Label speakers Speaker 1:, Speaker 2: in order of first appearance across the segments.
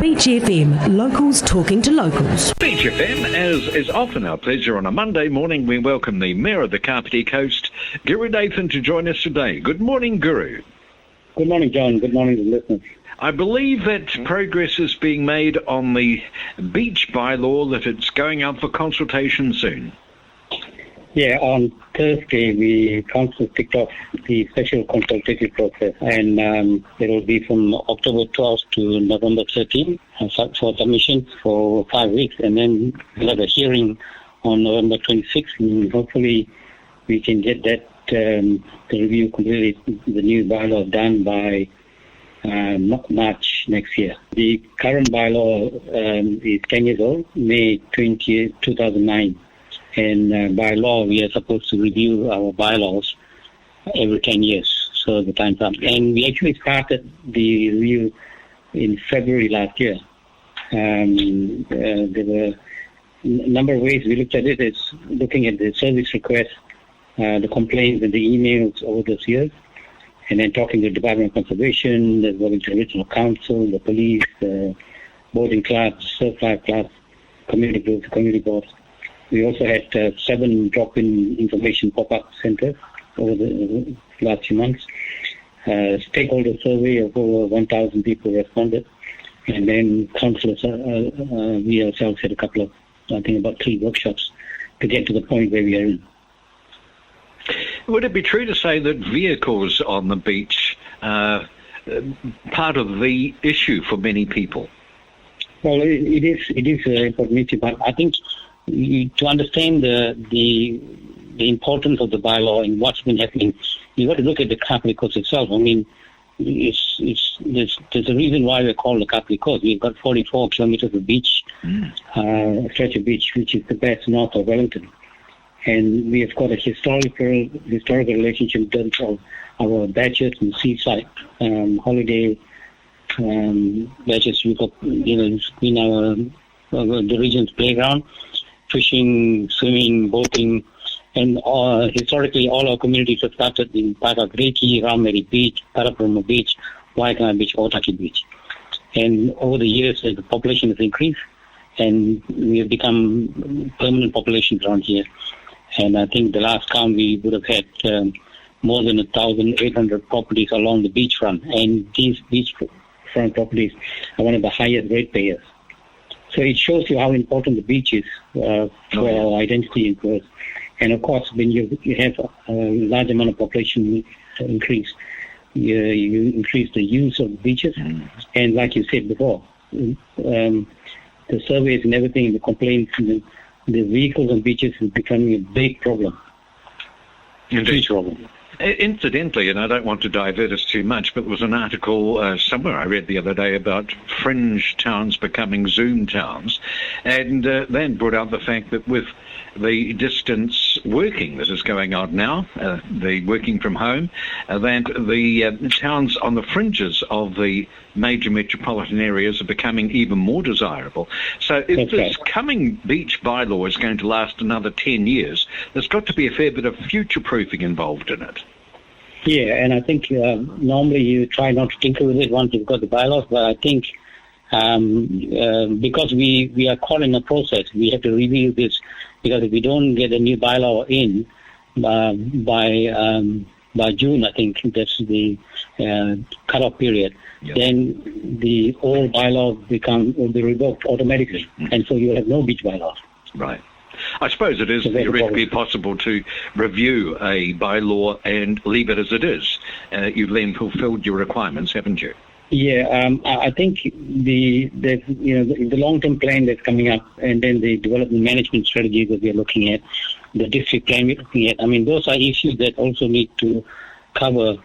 Speaker 1: Beach FM, locals talking to locals.
Speaker 2: Beach FM, as is often our pleasure on a Monday morning, we welcome the Mayor of the Kapiti Coast, K.Gurunathan, to join us today. Good morning, Guru.
Speaker 3: Good morning, John. Good morning to the listeners.
Speaker 2: I believe that progress is being made on the beach bylaw, that it's going out for consultation soon.
Speaker 3: Yeah, on Thursday, the council kicked off the special consultative process, and it will be from October 12th to November 13th for submission for 5 weeks, and then we'll have a hearing on November 26th, and hopefully we can get that the review completed, the new bylaw done by March next year. The current bylaw is 10 years old, May 20, 2009. And by law, we are supposed to review our bylaws every 10 years, so the time's up. And we actually started the review in February last year. There were a number of ways we looked at it. Is looking at the service requests, the complaints and the emails over those years, and then talking to the Department of Conservation, the Regional Council, the police, the boarding clubs, surf life clubs, community groups, community boards. We also had 7 drop-in information pop-up centers over the last few months. Stakeholder survey of over 1,000 people responded. And then councillors, we ourselves had a couple of, I think about 3 workshops to get to the point where we are in.
Speaker 2: Would it be true to say that vehicles on the beach are part of the issue for many people?
Speaker 3: Well, it is an important issue, but I think to understand the importance of the bylaw and what's been happening, you've got to look at the Kapiti Coast itself. I mean, there's a reason why we're called the Kapiti Coast. We've got 44 kilometers of beach, stretch of beach, which is the best north of Wellington. And we have got a historical relationship in terms of our beaches and seaside holiday beaches. We've got, it's been the region's playground. Fishing, swimming, boating, and historically all our communities have started in Patagreki, Rameri Beach, Parapromo Beach, Waikana Beach, Otaki Beach. And over the years, as the population has increased, and we have become permanent populations around here. And I think the last count we would have had more than 1,800 properties along the beachfront, and these beachfront properties are one of the highest rate payers. So it shows you how important the beach is for our identity and growth. And of course, when you have a large amount of population increase, you increase the use of beaches. And like you said before, the surveys and everything, the complaints, the vehicles on beaches is becoming a big problem.
Speaker 2: Indeed. Problem. Incidentally, and I don't want to divert us too much, but there was an article somewhere I read the other day about fringe towns becoming Zoom towns, and then brought out the fact that with the distance working that is going on now, the working from home, that the towns on the fringes of the major metropolitan areas are becoming even more desirable. So if this coming beach bylaw is going to last another 10 years, there's got to be a fair bit of future-proofing involved in it.
Speaker 3: Yeah, and I think normally you try not to tinker with it once you've got the bylaws, but I think because we are caught in a process, we have to review this, because if we don't get a new bylaw in by June, I think that's the cut-off period, then the old bylaw will be revoked automatically, and so you'll have no beach bylaws.
Speaker 2: Right. I suppose it is theoretically possible to review a bylaw and leave it as it is. You've then fulfilled your requirements, haven't you?
Speaker 3: Yeah, I think the long-term plan that's coming up, and then the development management strategy that we're looking at, the district plan we're looking at. I mean, those are issues that also need to cover.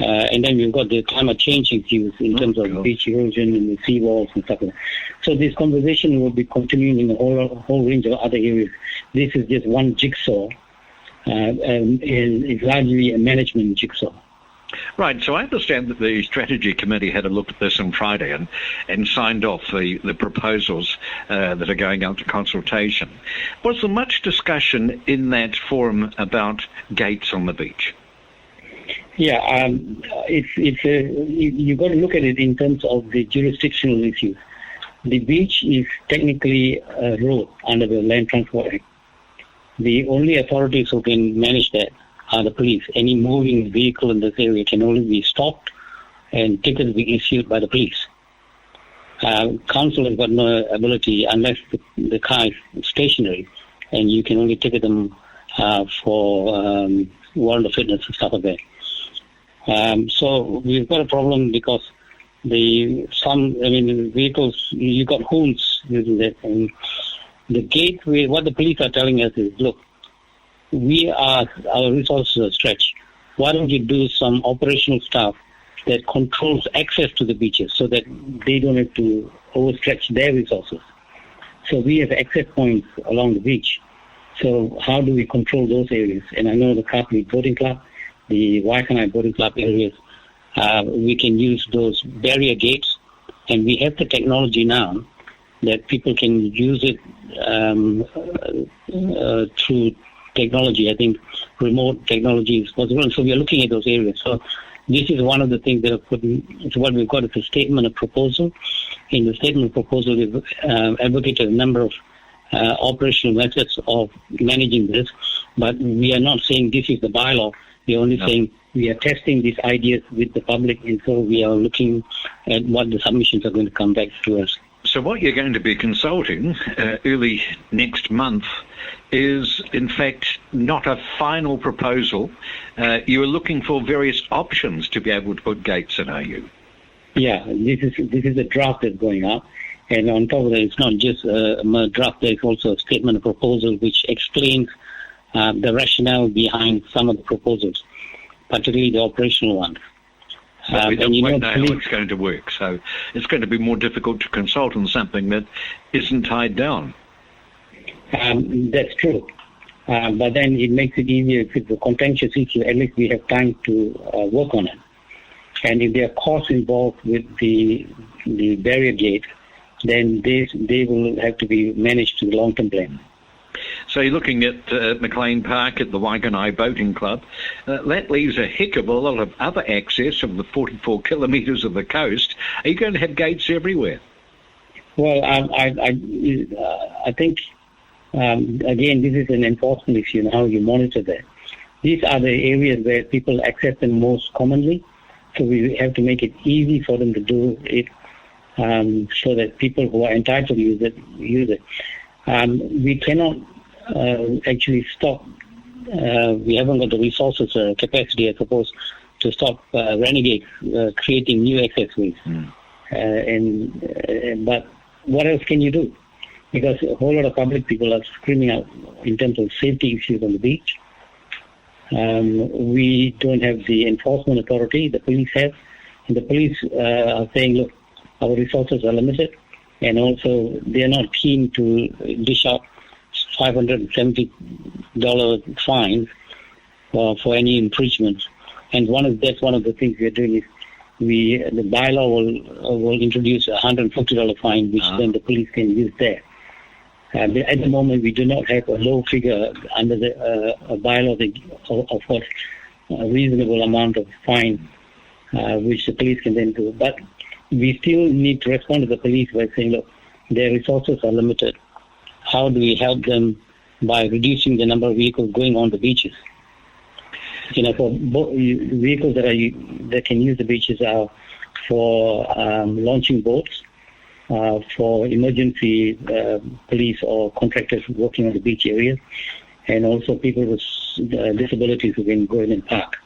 Speaker 3: And then we've got the climate change issues in terms of beach erosion and the seawalls and stuff like that. So this conversation will be continuing in a whole range of other areas. This is just one jigsaw, and it's largely a management jigsaw.
Speaker 2: Right, so I understand that the strategy committee had a look at this on Friday and signed off the proposals that are going out to consultation. Was there much discussion in that forum about gates on the beach?
Speaker 3: Yeah, you've got to look at it in terms of the jurisdictional issues. The beach is technically a road under the Land Transport Act. The only authorities who can manage that are the police. Any moving vehicle in this area can only be stopped and tickets be issued by the police. Council has got no ability unless the car is stationary, and you can only ticket them for warrant of fitness and stuff like that. So we've got a problem because vehicles, you got hoons using that. And the gateway, what the police are telling us is, look, our resources are stretched. Why don't you do some operational stuff that controls access to the beaches so that they don't have to overstretch their resources? So we have access points along the beach. So how do we control those areas? And I know the Kapiti Boating Club, the Waikanai Boating Club areas, we can use those barrier gates, and we have the technology now that people can use it through technology. I think remote technology is possible, and so we are looking at those areas. So this is one of the things that are it's what we've got is a statement of proposal. In the statement of proposal, we've advocated a number of operational methods of managing this, but we are not saying this is the bylaw. We are only saying we are testing these ideas with the public, and so we are looking at what the submissions are going to come back to us.
Speaker 2: So what you're going to be consulting early next month is, in fact, not a final proposal. You are looking for various options to be able to put gates in, are you?
Speaker 3: Yeah, this is a draft that's going up. And on top of that, it's not just a draft, there's also a statement of proposal which explains the rationale behind some of the proposals, particularly the operational ones.
Speaker 2: But we don't quite know how it's going to work, so it's going to be more difficult to consult on something that isn't tied down.
Speaker 3: That's true. But then it makes it easier if it's a contentious issue. At least we have time to work on it. And if there are costs involved with the barrier gate, then they will have to be managed to the long-term plan.
Speaker 2: So you're looking at McLean Park at the Waikanai Boating Club. That leaves a heck of a lot of other access of the 44 kilometres of the coast. Are you going to have gates everywhere?
Speaker 3: Well, I think, again, this is an enforcement issue and how you monitor that. These are the areas where people access them most commonly, so we have to make it easy for them to do it so that people who are entitled to use it. We cannot actually stop. We haven't got the resources or capacity, I suppose, to stop renegades creating new accessways. But what else can you do? Because a whole lot of public people are screaming out in terms of safety issues on the beach. We don't have the enforcement authority. The police have. And the police are saying, look, our resources are limited. And also, they are not keen to dish out $570 fines for any infringements. And that's one of the things we are doing is the bylaw will introduce a $150 fine, which then the police can use there. At the moment, we do not have a low figure under the bylaw of what a reasonable amount of fine, which the police can then do. But we still need to respond to the police by saying, look, their resources are limited. How do we help them by reducing the number of vehicles going on the beaches? For vehicles that can use the beaches are for launching boats, for emergency police or contractors working on the beach areas, and also people with disabilities who can go in and park.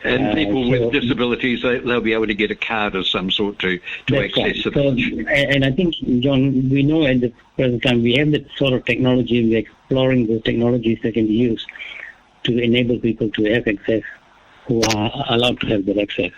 Speaker 2: And people with disabilities, they'll be able to get a card of some sort to access the beach.
Speaker 3: And I think, John, we know at the present time we have that sort of technology, and we're exploring the technologies that can be used to enable people to have access who are allowed to have that access.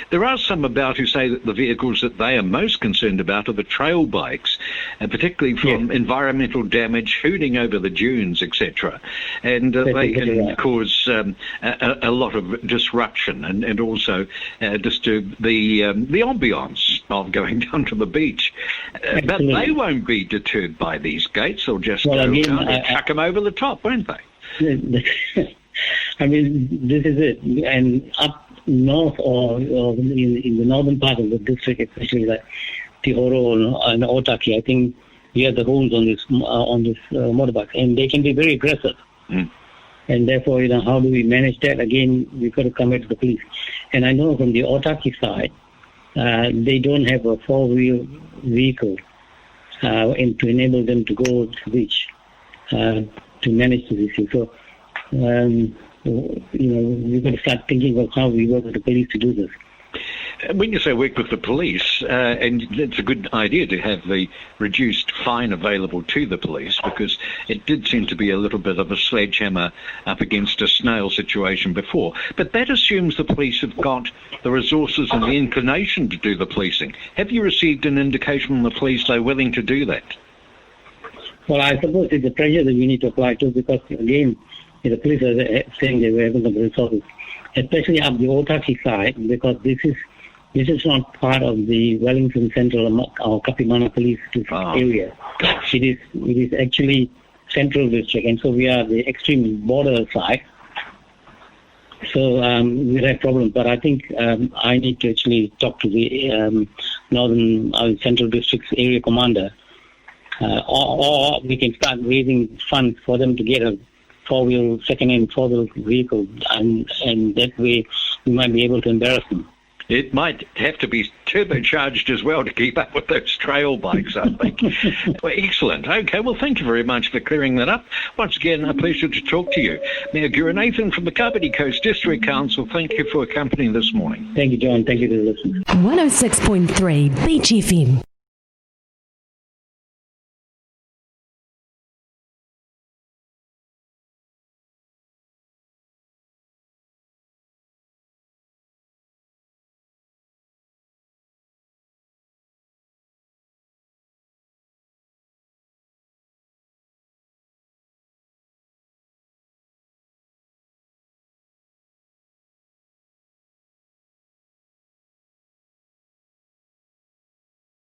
Speaker 2: There are some about who say that the vehicles that they are most concerned about are the trail bikes, and particularly from environmental damage, hooting over the dunes, etc. And they can cause a lot of disruption and also disturb the ambience of going down to the beach. But they won't be deterred by these gates. They'll just go down and chuck them over the top, won't they?
Speaker 3: I mean, this is it. And up north or in the northern part of the district, especially, that Tihoro and Otaki. I think we have the rules on this motorbike, and they can be very aggressive.
Speaker 2: Mm.
Speaker 3: And therefore, how do we manage that? Again, we've got to come back to the police. And I know from the Otaki side, they don't have a four-wheel vehicle and to enable them to go to the beach to manage this issue. So, we've got to start thinking of how we work with the police to do this.
Speaker 2: When you say work with the police, and it's a good idea to have the reduced fine available to the police, because it did seem to be a little bit of a sledgehammer up against a snail situation before. But that assumes the police have got the resources and the inclination to do the policing. Have you received an indication from the police they're willing to do that?
Speaker 3: Well, I suppose it's the pressure that we need to apply to, because, again, the police are saying they were able to have the resources, especially up the Otaki side, because this is not part of the Wellington Central or Kapimana Police area. It is actually Central District, and so we are the extreme border side. So we have problems, but I think I need to actually talk to the Northern Central District's area commander, or we can start raising funds for them to get a second-hand four-wheel vehicle, and that way we might be able to embarrass them.
Speaker 2: It might have to be turbocharged as well to keep up with those trail bikes, I think. Well, excellent. Okay, well, thank you very much for clearing that up. Once again, a pleasure to talk to you. Mayor Gurunathan from the Kapiti Coast District Council, thank you for accompanying this morning.
Speaker 3: Thank you, John. Thank you to the listeners.
Speaker 1: 106.3 Beach FM.